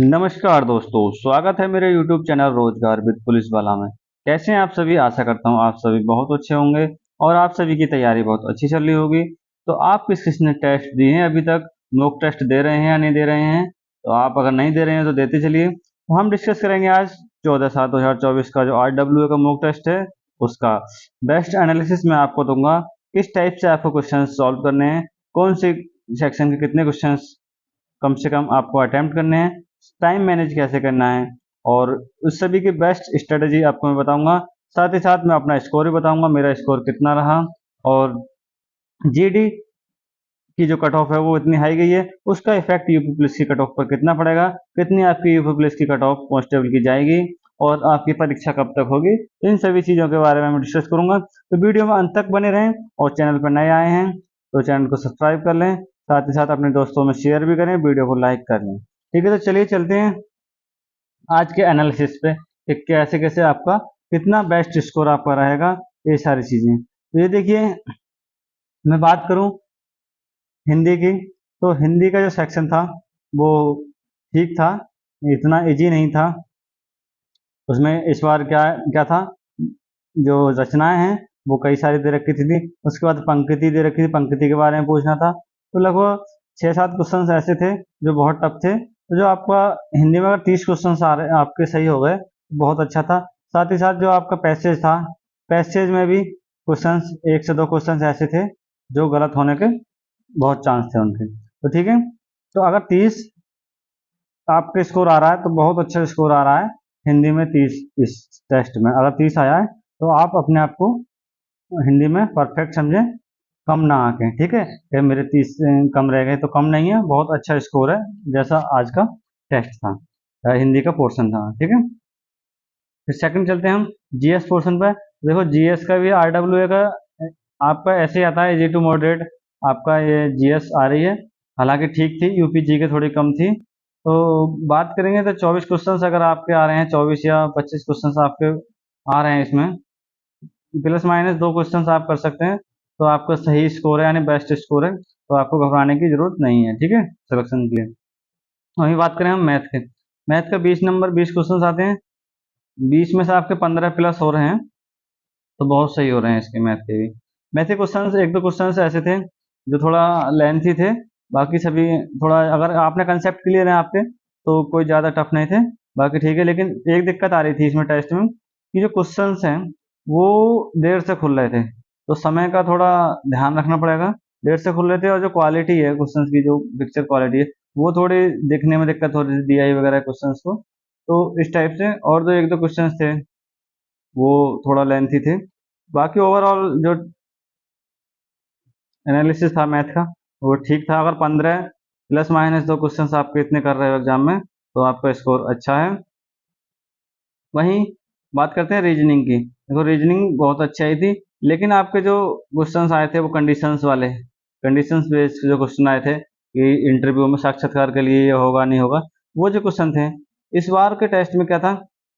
नमस्कार दोस्तों, स्वागत है मेरे YouTube चैनल रोजगार विद पुलिस वाला में। कैसे हैं आप सभी? आशा करता हूँ आप सभी बहुत अच्छे होंगे और आप सभी की तैयारी बहुत अच्छी चल रही होगी। तो आप किस किसने टेस्ट दिए हैं अभी तक? मॉक टेस्ट दे रहे हैं या नहीं दे रहे हैं? तो आप अगर नहीं दे रहे हैं तो देते चलिए। तो हम डिस्कस करेंगे आज 14/7/2024 का जो RWA का मॉक टेस्ट है उसका बेस्ट एनालिसिस मैं आपको दूंगा। किस टाइप से आपको क्वेश्चन सॉल्व करने हैं, कौन से सेक्शन के कितने क्वेश्चन कम से कम आपको अटेम्प्ट करने हैं, टाइम मैनेज कैसे करना है और उस सभी की बेस्ट स्ट्रेटजी आपको मैं बताऊंगा। साथ ही साथ मैं अपना स्कोर भी बताऊंगा, मेरा स्कोर कितना रहा और जीडी की जो कट ऑफ है वो इतनी हाई गई है, उसका इफेक्ट यूपी पुलिस की कट ऑफ पर कितना पड़ेगा, कितनी आपकी यूपी पुलिस की कट ऑफ कांस्टेबल की जाएगी और आपकी परीक्षा कब तक होगी, इन सभी चीज़ों के बारे में मैं डिस्कस करूंगा। तो वीडियो में अंत तक बने रहें और चैनल पर नए आए हैं तो चैनल को सब्सक्राइब कर लें, साथ ही साथ अपने दोस्तों में शेयर भी करें, वीडियो को लाइक कर लें। ठीक है, तो चलिए चलते हैं आज के एनालिसिस पे कि कैसे कैसे आपका कितना बेस्ट स्कोर आपका रहेगा, ये सारी चीज़ें। तो ये देखिए, मैं बात करूं हिंदी की, तो हिंदी का जो सेक्शन था वो ठीक था, इतना इजी नहीं था। उसमें इस बार क्या क्या था, जो रचनाएं हैं वो कई सारी दे रखी थी। उसके बाद पंक्ति दे रखी थी, पंक्ति के बारे में पूछना था। तो लगभग 6-7 क्वेश्चन ऐसे थे जो बहुत टफ थे। तो जो आपका हिंदी में अगर 30 क्वेश्चन आ रहे आपके सही हो गए बहुत अच्छा था। साथ ही साथ जो आपका पैसेज था, पैसेज में भी क्वेश्चंस 1 से 2 क्वेश्चंस ऐसे थे जो गलत होने के बहुत चांस थे उनके। तो ठीक है, तो अगर 30 आपके स्कोर आ रहा है तो बहुत अच्छा स्कोर आ रहा है हिंदी में। 30 इस टेस्ट में अगर 30 आया है तो आप अपने आप को हिंदी में परफेक्ट समझें, कम ना आके। ठीक है, कि मेरे 30 कम रह गए तो कम नहीं है, बहुत अच्छा स्कोर है जैसा आज का टेस्ट था, हिंदी का पोर्शन था। ठीक है, फिर सेकंड चलते हैं हम जीएस पोर्शन पर। देखो जीएस का भी आरडब्ल्यूए का आपका ऐसे ही आता है, इजी टू मॉडरेट आपका ये जीएस आ रही है। हालांकि ठीक थी, यूपी जी के थोड़ी कम थी। तो बात करेंगे तो 24 क्वेश्चन अगर आपके आ रहे हैं, 24 या 25 क्वेश्चन आपके आ रहे हैं, इसमें प्लस माइनस 2 क्वेश्चन आप कर सकते हैं तो आपका सही स्कोर है, यानी बेस्ट स्कोर है। तो आपको घबराने की जरूरत नहीं है। ठीक है, सिलेक्शन के लिए। वहीं बात करें हम मैथ के, मैथ का 20 क्वेश्चन आते हैं, 20 में से आपके 15 प्लस हो रहे हैं तो बहुत सही हो रहे हैं इसके मैथ के भी। मैथ के क्वेश्चन एक दो क्वेश्चन ऐसे थे जो थोड़ा लेंथी थे, बाकी सभी थोड़ा अगर आपने कंसेप्ट क्लियर है आपके तो कोई ज़्यादा टफ नहीं थे, बाकी ठीक है। लेकिन एक दिक्कत आ रही थी इसमें टेस्ट में कि जो क्वेश्चंस हैं वो देर से खुल रहे थे, तो समय का थोड़ा ध्यान रखना पड़ेगा। देर से खुल रहे थे और जो क्वालिटी है क्वेश्चंस की, जो पिक्चर क्वालिटी है वो थोड़ी देखने में दिक्कत हो रही थी डीआई वगैरह क्वेश्चंस को। तो इस टाइप से और जो एक दो क्वेश्चंस थे वो थोड़ा लेंथी थे। बाकी ओवरऑल जो एनालिसिस था मैथ का वो ठीक था। अगर 15 प्लस माइनस 2 क्वेश्चन आपके इतने कर रहे हो एग्जाम में तो आपका स्कोर अच्छा है। वहीं बात करते हैं रीजनिंग की। देखो रीजनिंग बहुत अच्छी आई थी, लेकिन आपके जो क्वेश्चन आए थे वो कंडीशंस वाले, कंडीशंस बेस्ड जो क्वेश्चन आए थे कि इंटरव्यू में साक्षात्कार के लिए ये होगा नहीं होगा, वो जो क्वेश्चन थे इस बार के टेस्ट में क्या था,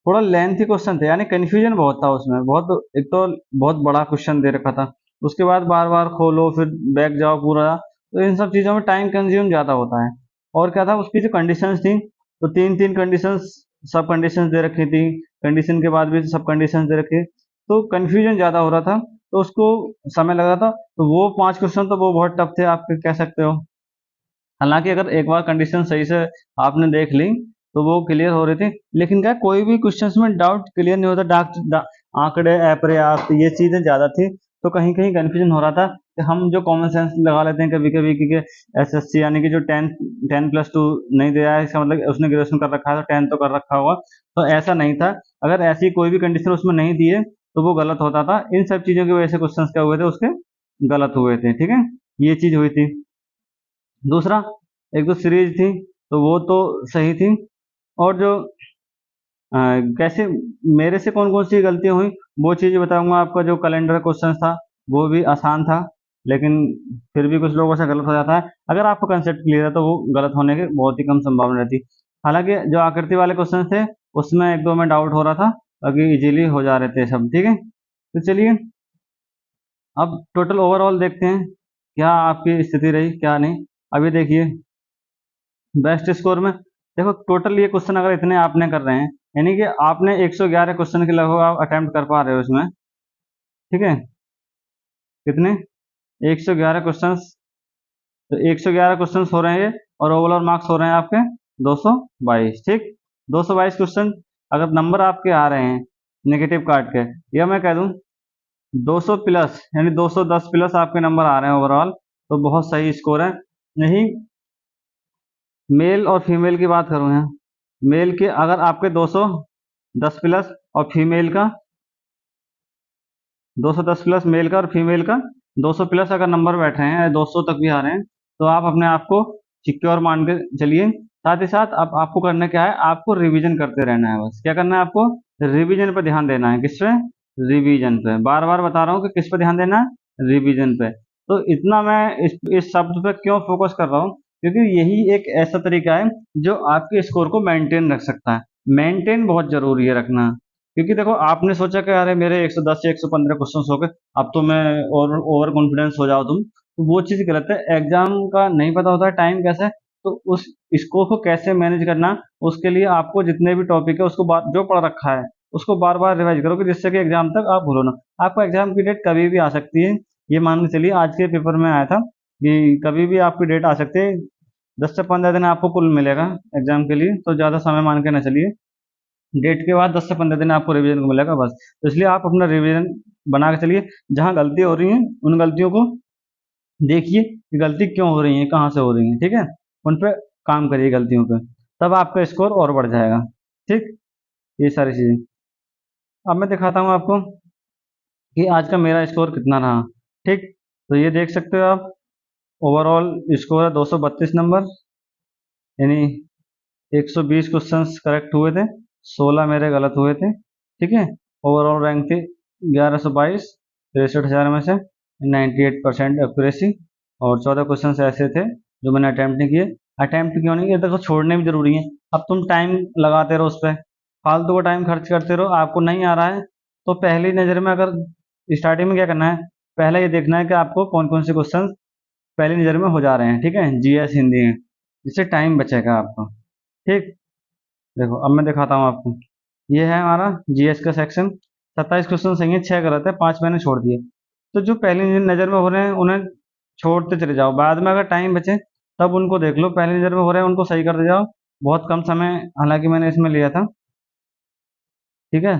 थोड़ा लेंथी क्वेश्चन थे, यानी कन्फ्यूजन बहुत था उसमें। बहुत एक तो बहुत बड़ा क्वेश्चन दे रखा था, उसके बाद बार बार खोलो फिर बैक जाओ पूरा, तो इन सब चीज़ों में टाइम कंज्यूम ज़्यादा होता है। और क्या था उसकी जो कंडीशंस थी, तो तीन तीन कंडीशंस, सब कंडीशंस दे रखी थी, कंडीशन के बाद भी सब कंडीशंस दे रखे, तो कंफ्यूजन ज़्यादा हो रहा था, तो उसको समय लगा था। तो वो 5 क्वेश्चन तो वो बहुत टफ थे, आप कह सकते हो। हालांकि अगर एक बार कंडीशन सही से आपने देख ली तो वो क्लियर हो रही थी, लेकिन क्या कोई भी क्वेश्चन में डाउट क्लियर नहीं होता। आंकड़े अपर्याप्त ये चीजें ज्यादा थी, तो कहीं कहीं कंफ्यूजन हो रहा था कि हम जो कॉमन सेंस लगा लेते हैं कभी कभी कि एसएससी यानी कि जो 10+2 नहीं दिया है, इसका मतलब उसने ग्रेजुएशन कर रखा है तो 10 तो कर रखा होगा, तो ऐसा नहीं था। अगर ऐसी कोई भी कंडीशन उसमें नहीं दी है तो वो गलत होता था। इन सब चीजों की वजह से क्वेश्चन क्या हुए थे उसके गलत हुए थे। ठीक है, ये चीज हुई थी। दूसरा, एक तो सीरीज थी तो वो तो सही थी। और जो कैसे मेरे से कौन कौन सी गलतियां हुई वो चीज़ बताऊंगा। आपका जो कैलेंडर क्वेश्चन था वो भी आसान था, लेकिन फिर भी कुछ लोगों से गलत हो जाता है। अगर आपका कंसेप्ट क्लियर है तो वो गलत होने की बहुत ही कम संभावना रहती। हालांकि जो आकृति वाले क्वेश्चन थे उसमें एक दो में डाउट हो रहा था, बाकी इजीली हो जा रहे थे सब। ठीक है, तो चलिए अब टोटल ओवरऑल देखते हैं क्या आपकी स्थिति रही क्या नहीं। अभी देखिए बेस्ट स्कोर में देखो टोटल ये क्वेश्चन अगर इतने आपने कर रहे हैं, यानी कि आपने 111 क्वेश्चन के लगभग आप अटेम्प्ट कर पा रहे हो इसमें, ठीक है। कितने? 111 क्वेश्चंस। तो 111 क्वेश्चंस हो रहे हैं ये, और ओवरऑल मार्क्स हो रहे हैं आपके 222, ठीक। 222 क्वेश्चन अगर नंबर आपके आ रहे हैं नेगेटिव काट के, या मैं कह दूं 200 प्लस, यानी 210 प्लस आपके नंबर आ रहे हैं ओवरऑल, तो बहुत सही स्कोर है। नहीं, मेल और फीमेल की बात करूं यहाँ, मेल के अगर आपके 210 प्लस और फीमेल का 210 प्लस, मेल का और फीमेल का 200 प्लस अगर नंबर बैठ रहे हैं, 200 तक भी आ रहे हैं, तो आप अपने आप को सिक्योर मान के चलिए। साथ ही साथ अब आपको करना क्या है, आपको रिवीजन करते रहना है। बस क्या करना है आपको, रिवीजन पे ध्यान देना है। किस पे? रिवीजन पे। बार बार बता रहा हूँ कि किस पे ध्यान देना है, रिवीजन पे। तो इतना मैं इस शब्द पे क्यों फोकस कर रहा हूँ, क्योंकि यही एक ऐसा तरीका है जो आपके स्कोर को मेंटेन रख सकता है। मेंटेन बहुत जरूरी है रखना, क्योंकि देखो आपने सोचा कि अरे मेरे 110 से 115 क्वेश्चन हो गए, अब तो मैं और ओवर कॉन्फिडेंस हो जाओ तुम, तो वो चीज़ गलत है। एग्जाम का नहीं पता होता है टाइम कैसे है, तो उस स्कोर को कैसे मैनेज करना, उसके लिए आपको जितने भी टॉपिक है उसको जो पढ़ रखा है उसको बार बार रिवाइज करो, कि जिससे कि एग्जाम तक आप भूलो ना। आपको एग्जाम की डेट कभी भी आ सकती है, ये मान के चलिए। आज के पेपर में आया था कि कभी भी आपकी डेट आ सकती है। 10 से 15 दिन आपको कुल मिलेगा एग्जाम के लिए, तो ज़्यादा समय मान के ना चलिए। डेट के बाद 10 से 15 दिन आपको रिवीजन को मिलेगा बस। तो इसलिए आप अपना रिवीजन बना के चलिए। जहाँ गलती हो रही है उन गलतियों को देखिए कि गलती क्यों हो रही है, कहाँ से हो रही है, ठीक है। उन पे काम करिए, गलतियों पे, तब आपका स्कोर और बढ़ जाएगा, ठीक। ये सारी चीज़ें अब मैं दिखाता हूँ आपको कि आज का मेरा स्कोर कितना रहा, ठीक। तो ये देख सकते हो आप, ओवरऑल स्कोर है 232 नंबर, यानी 120 क्वेश्चंस करेक्ट हुए थे, 16 मेरे गलत हुए थे, ठीक है। ओवरऑल रैंक थी 1122, 63,000 में से 98% एक्यूरेसी, और 14 क्वेश्चंस ऐसे थे जो मैंने अटैम्प्ट नहीं किए। अटैम्प्ट क्यों नहीं किए, देखो छोड़ने भी जरूरी है। अब तुम टाइम लगाते रहो उस पर, फालतू का टाइम खर्च करते रहो, आपको नहीं आ रहा है तो पहली नज़र में, अगर स्टार्टिंग में क्या करना है, पहले ये देखना है कि आपको कौन कौन से क्वेश्चन पहली नज़र में हो जा रहे हैं, ठीक है, जीएस हिंदी में, जिससे टाइम बचेगा आपका, ठीक। देखो अब मैं दिखाता हूँ आपको, ये है हमारा जीएस का सेक्शन। 27 क्वेश्चन सही है, 6 गलत है, 5 मैंने छोड़ दिए। तो जो पहली नज़र में हो रहे हैं उन्हें छोड़ते चले जाओ, बाद में अगर टाइम बचे तब उनको देख लो। पहली नज़र में हो रहे हैं उनको सही करते जाओ। बहुत कम समय हालांकि मैंने इसमें लिया था, ठीक है,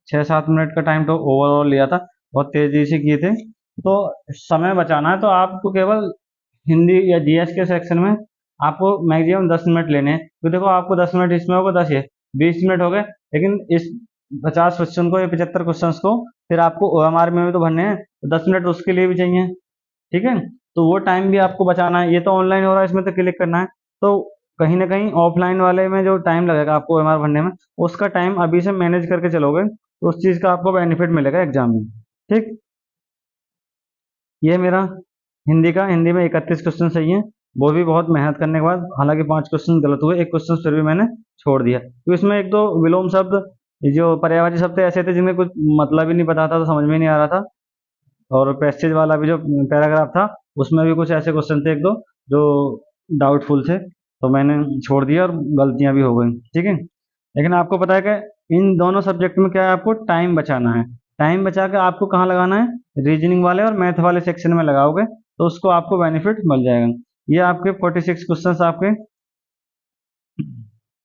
6-7 मिनट का टाइम तो ओवरऑल लिया था, बहुत तेजी से किए थे। तो समय बचाना है तो आपको केवल हिंदी या जीएस के सेक्शन में आपको मैक्सिमम 10 मिनट लेने हैं। तो देखो आपको 10 मिनट इसमें होगा, 10 ये 20 मिनट हो गए, लेकिन इस 50 क्वेश्चन को या 75 क्वेश्चन को फिर आपको ओएमआर में भी तो भरने हैं, तो 10 मिनट उसके लिए भी चाहिए, ठीक है। तो वो टाइम भी आपको बचाना है। ये तो ऑनलाइन हो रहा है, इसमें तो क्लिक करना है, तो कहीं ना कहीं ऑफलाइन वाले में जो टाइम लगेगा आपको ओएमआर भरने में, उसका टाइम अभी से मैनेज करके चलोगे तो उस चीज़ का आपको बेनिफिट मिलेगा एग्जाम में, ठीक। ये मेरा हिंदी में 31 क्वेश्चन सही है, वो भी बहुत मेहनत करने के बाद। हालांकि 5 क्वेश्चन गलत हुए, एक क्वेश्चन फिर भी मैंने छोड़ दिया, तो इसमें एक दो विलोम शब्द, जो पर्यायवाची शब्द ऐसे थे जिनमें कुछ मतलब ही नहीं पता था, तो समझ में नहीं आ रहा था। और पैसेज वाला भी जो पैराग्राफ था, उसमें भी कुछ ऐसे क्वेश्चन थे एक दो जो डाउटफुल थे, तो मैंने छोड़ दिया और गलतियां भी हो गई, ठीक है। लेकिन आपको पता है कि इन दोनों सब्जेक्ट में क्या है, आपको टाइम बचाना है। टाइम बचा के आपको कहाँ लगाना है, रीजनिंग वाले और मैथ वाले सेक्शन में लगाओगे तो उसको आपको बेनिफिट मिल जाएगा। ये आपके 46 क्वेश्चंस आपके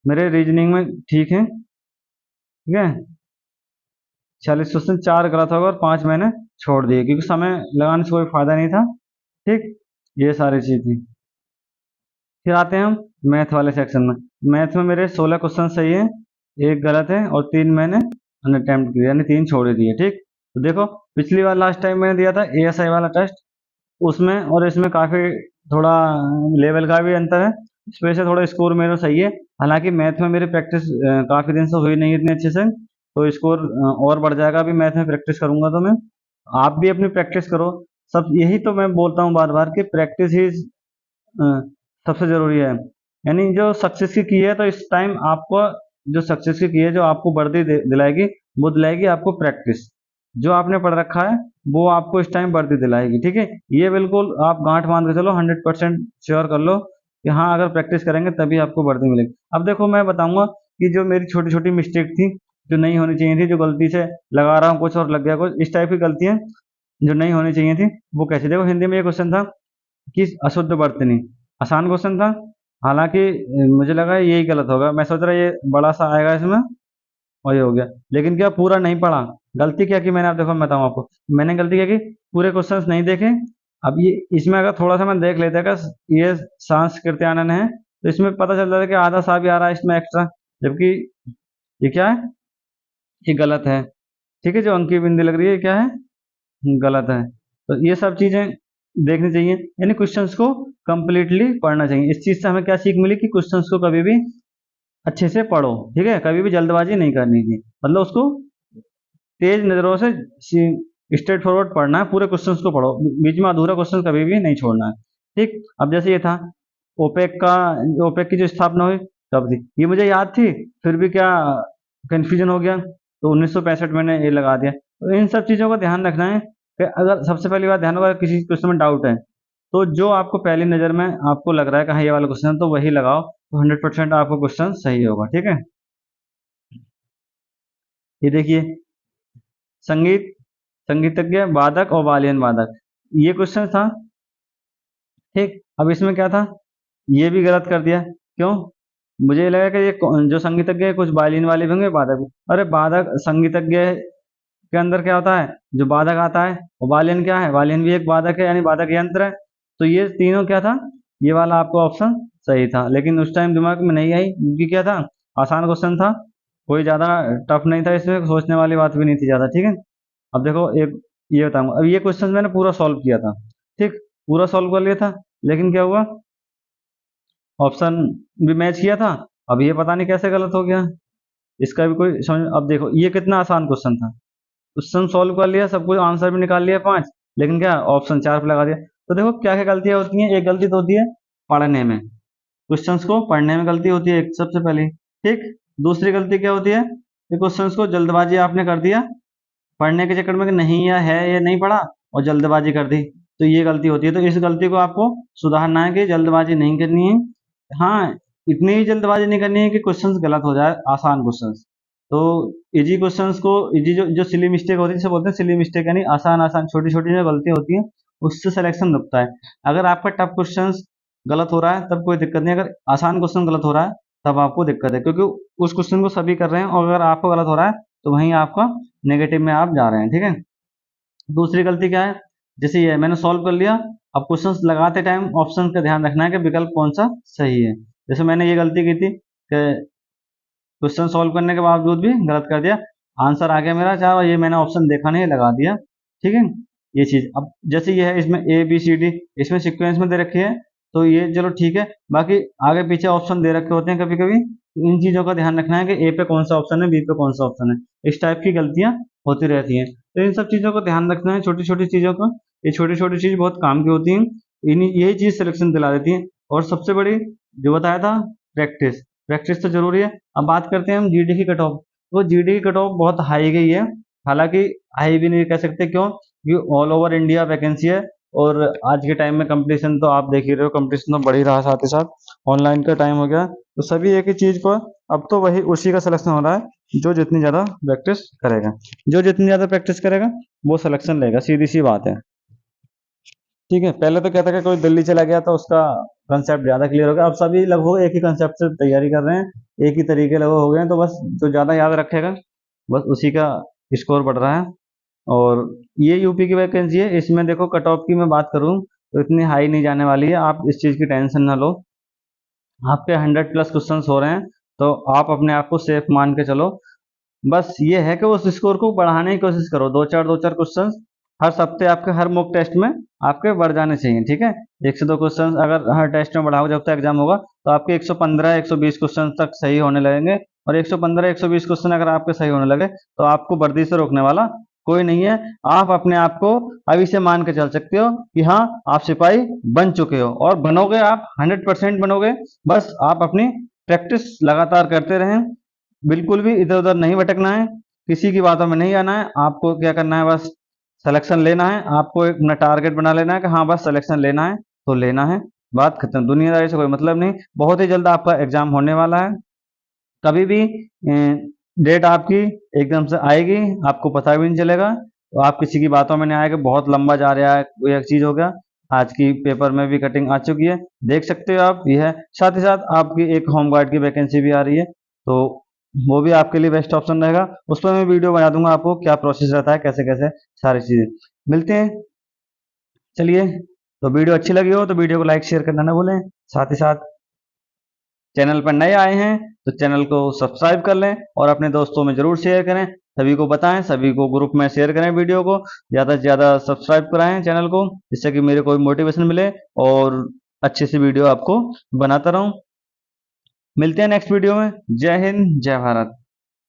मेरे रीजनिंग में ठीक है, ठीक है। 46 क्वेश्चन 4 गलत होगा और 5 मैंने छोड़ दिए, क्योंकि समय लगाने से कोई फायदा नहीं था, ठीक। ये सारी चीज थी। फिर आते हैं हम मैथ वाले सेक्शन में। मैथ में मेरे 16 क्वेश्चन सही है, एक गलत है और 3 मैंने अनअटेम्प्ट किए, यानी 3 छोड़ दिए, ठीक। तो देखो पिछली बार लास्ट टाइम मैंने दिया था एएसआई वाला टेस्ट, उसमें और इसमें काफ़ी थोड़ा लेवल का भी अंतर है, इस वजह से थोड़ा स्कोर मेरा सही है। हालांकि मैथ में मेरी प्रैक्टिस काफ़ी दिन से हुई नहीं इतने अच्छे से, तो स्कोर और बढ़ जाएगा। अभी मैथ में प्रैक्टिस करूंगा तो मैं, आप भी अपनी प्रैक्टिस करो। सब यही तो मैं बोलता हूँ बार बार कि प्रैक्टिस ही सबसे ज़रूरी है। यानी जो सक्सेस की है, तो इस टाइम आपको जो सक्सेस की है, जो आपको वर्दी दिलाएगी, वो दिलाएगी आपको प्रैक्टिस। जो आपने पढ़ रखा है वो आपको इस टाइम वर्दी दिलाएगी, ठीक है। ये बिल्कुल आप गांठ बांध के चलो, 100% श्योर कर लो कि हाँ अगर प्रैक्टिस करेंगे तभी आपको वर्दी मिलेगी। अब देखो मैं बताऊंगा कि जो मेरी छोटी छोटी मिस्टेक थी, जो नहीं होनी चाहिए थी, जो गलती से लगा रहा हूँ कुछ और लग गया कुछ, इस टाइप की गलतियां जो नहीं होनी चाहिए थी वो कैसे। देखो हिंदी में ये क्वेश्चन था कि अशुद्ध वर्तनी, आसान क्वेश्चन था। हालांकि मुझे लगा यही गलत होगा, मैं सोच रहा ये बड़ा सा आएगा इसमें और ये हो गया, लेकिन क्या पूरा नहीं पढ़ा। गलती क्या की मैंने, आप देखो मैं बताऊँ आपको, मैंने गलती क्या की, पूरे क्वेश्चंस नहीं देखे। अब ये इसमें अगर थोड़ा सा मैं देख लेता का ये सांस्कृत्यानन है तो इसमें पता चल जाता है कि आधा सा भी आ रहा है इसमें एक्स्ट्रा, जबकि ये क्या है, ये गलत है। ठीक है, जो अंकी बिंदी लग रही है ये क्या है, गलत है। तो ये सब चीजें देखनी चाहिए, यानी क्वेश्चंस को कंप्लीटली पढ़ना चाहिए। इस चीज से हमें क्या सीख मिली कि क्वेश्चंस को कभी भी अच्छे से पढ़ो, ठीक है, कभी भी जल्दबाजी नहीं करनी थी, मतलब उसको तेज नजरों से स्ट्रेट फॉरवर्ड पढ़ना है, पूरे क्वेश्चंस को पढ़ो, बीच में अधूरा क्वेश्चन कभी भी नहीं छोड़ना है। ठीक, अब जैसे ये था ओपेक का, ओपेक की जो स्थापना हुई कब थी, ये मुझे याद थी, फिर भी क्या कंफ्यूजन हो गया, तो 1965 मैंने ये लगा दिया। तो इन सब चीजों का ध्यान रखना है कि अगर सबसे पहली बात ध्यान होगा, किसी क्वेश्चन में डाउट है तो जो आपको पहली नजर में आपको लग रहा है कि हाँ ये वाला क्वेश्चन तो वही लगाओ, तो 100% आपको क्वेश्चन सही होगा। ठीक है, ये देखिए संगीत, संगीतज्ञ वादक और वालियन वादक, ये क्वेश्चन था। ठीक, अब इसमें क्या था, ये भी गलत कर दिया, क्यों, मुझे ये लगा कि ये जो संगीतज्ञ है कुछ वायलिन वाले भी होंगे, वादक भी। अरे वादक संगीतज्ञ के अंदर क्या होता है, जो वादक आता है, और वालियन क्या है, वालियन भी एक वादक है, यानी वादक यंत्र है। तो ये तीनों क्या था, ये वाला आपको ऑप्शन सही था, लेकिन उस टाइम दिमाग में नहीं आई क्योंकि क्या था, आसान क्वेश्चन था, कोई ज्यादा टफ नहीं था, इसमें सोचने वाली बात भी नहीं थी ज्यादा। ठीक है, अब देखो एक ये बताऊंगा, अब ये क्वेश्चन मैंने पूरा सॉल्व किया था, ठीक, पूरा सॉल्व कर लिया था, लेकिन क्या हुआ, ऑप्शन भी मैच किया था, अब ये पता नहीं कैसे गलत हो गया, इसका भी कोई समझ। अब देखो ये कितना आसान क्वेश्चन था, क्वेश्चन सॉल्व कर लिया, सब कुछ आंसर भी निकाल लिया 5, लेकिन क्या ऑप्शन 4 पे लगा दिया। तो देखो क्या क्या गलतियां होती हैं, एक गलती तो होती है पढ़ने में, क्वेश्चंस को पढ़ने में गलती होती है एक सबसे पहले। ठीक, दूसरी गलती क्या होती है कि क्वेश्चंस को जल्दबाजी आपने कर दिया, पढ़ने के चक्कर में कि नहीं या है ये नहीं पढ़ा और जल्दबाजी कर दी, तो ये गलती होती है। तो इस गलती को आपको सुधारना है कि जल्दबाजी नहीं करनी है। हाँ, इतनी ही जल्दबाजी नहीं करनी है कि क्वेश्चंस गलत हो जाए, आसान क्वेश्चंस। तो इजी क्वेश्चंस को, इजी जो जो सिली मिस्टेक होती है जिसे बोलते हैं सिली मिस्टेक, यानी आसान आसान छोटी छोटी जो गलती होती है उससे सिलेक्शन रुकता है। अगर आपका टफ क्वेश्चंस गलत हो रहा है तब कोई दिक्कत नहीं, अगर आसान क्वेश्चन गलत हो रहा है तब आपको दिक्कत है, क्योंकि उस क्वेश्चन को सभी कर रहे हैं और अगर आपको गलत हो रहा है तो वहीं आपका नेगेटिव में आप जा रहे हैं। ठीक है, दूसरी गलती क्या है, जैसे ये मैंने सॉल्व कर लिया, अब क्वेश्चंस लगाते टाइम ऑप्शन का ध्यान रखना है कि विकल्प कौन सा सही है। जैसे मैंने ये गलती की थी कि क्वेश्चन सॉल्व करने के बावजूद भी गलत कर दिया, आंसर आ गया मेरा 4 और ये मैंने ऑप्शन देखा नहीं लगा दिया। ठीक है, ये चीज, अब जैसे ये है इसमें ए बी सी डी, इसमें सीक्वेंस में दे रखी है तो ये चलो ठीक है, बाकी आगे पीछे ऑप्शन दे रखे होते हैं कभी कभी, तो इन चीजों का ध्यान रखना है कि ए पे कौन सा ऑप्शन है, बी पे कौन सा ऑप्शन है, इस टाइप की गलतियां होती रहती हैं। तो इन सब चीजों का ध्यान रखना है, छोटी छोटी चीजों का, ये छोटी छोटी चीज बहुत काम की होती हैं, इन यही चीज सिलेक्शन दिला देती है। और सबसे बड़ी जो बताया था, प्रैक्टिस, प्रैक्टिस तो जरूरी है। अब बात करते हैं हम जीडी की कट ऑफ, तो जीडी की कट ऑफ बहुत हाई गई है, हालांकि हाई भी नहीं कह सकते, क्यों, क्योंकि ऑल ओवर इंडिया वैकेंसी है और आज के टाइम में कंपटीशन तो आप देख ही रहे हो, कंपटीशन तो बढ़ ही रहा, साथ ही साथ ऑनलाइन का टाइम हो गया, तो सभी एक ही चीज पर अब तो वही उसी का सिलेक्शन हो रहा है जो जितनी ज्यादा प्रैक्टिस करेगा, जो जितनी ज्यादा प्रैक्टिस करेगा वो सिलेक्शन लेगा, सीधी सी बात है। ठीक है, पहले तो क्या था कि कोई दिल्ली चला गया तो उसका कंसेप्ट ज्यादा क्लियर हो गया, अब सभी लगभग एक ही कंसेप्ट से तैयारी कर रहे हैं, एक ही तरीके लगभग हो गए हैं, तो बस जो ज्यादा याद रखेगा बस उसी का स्कोर बढ़ रहा है। और ये यूपी की वैकेंसी है, इसमें देखो कट ऑफ की मैं बात करूं तो इतनी हाई नहीं जाने वाली है, आप इस चीज की टेंशन ना लो, आपके 100+ क्वेश्चंस हो रहे हैं तो आप अपने आप को सेफ मान के चलो। बस ये है कि उस स्कोर को बढ़ाने की कोशिश करो, दो चार क्वेश्चंस हर हफ्ते आपके हर मॉक टेस्ट में आपके बढ़ जाने चाहिए। ठीक है, 1 से 2 क्वेश्चंस अगर हर टेस्ट में बढ़ाओ जब तक एग्जाम होगा तो आपके 115 120 क्वेश्चन तक सही होने लगेंगे, और 115 120 क्वेश्चन अगर आपके सही होने लगे तो आपको वर्दी से रोकने वाला कोई नहीं है। आप अपने आप को अभी से मान के चल सकते हो कि हाँ आप सिपाही बन चुके हो, और बनोगे, आप 100% बनोगे। बस आप अपनी प्रैक्टिस लगातार करते रहें, बिल्कुल भी इधर उधर नहीं भटकना है, किसी की बातों में नहीं आना है, आपको क्या करना है, बस सिलेक्शन लेना है, आपको एक अपना टारगेट बना लेना है कि हाँ बस सिलेक्शन लेना है तो लेना है। बात खत्म, दुनियादारी से कोई मतलब नहीं। बहुत ही जल्द आपका एग्जाम होने वाला है। कभी भी डेट आपकी एकदम से आएगी, आपको पता भी नहीं चलेगा। तो आप किसी की बातों में नहीं आएगा, बहुत लंबा जा रहा है, कोई एक चीज हो गया। आज की पेपर में भी कटिंग आ चुकी है, देख सकते हो आप। यह है, साथ ही साथ आपकी एक होमगार्ड की वैकेंसी भी आ रही है, तो वो भी आपके लिए बेस्ट ऑप्शन रहेगा। उस पर मैं वीडियो बना दूंगा, आपको क्या प्रोसेस रहता है, कैसे कैसे सारी चीजें। मिलते हैं। चलिए, तो वीडियो अच्छी लगी हो तो वीडियो को लाइक शेयर करना ना भूलें। साथ ही साथ चैनल पर नए आए हैं तो चैनल को सब्सक्राइब कर लें और अपने दोस्तों में जरूर शेयर करें। सभी को बताएं, सभी को ग्रुप में शेयर करें, वीडियो को ज़्यादा से ज़्यादा सब्सक्राइब कराएं चैनल को, जिससे कि मेरे को भी मोटिवेशन मिले और अच्छी सी वीडियो आपको बनाता रहूं। मिलते हैं नेक्स्ट वीडियो में। जय हिंद, जय भारत।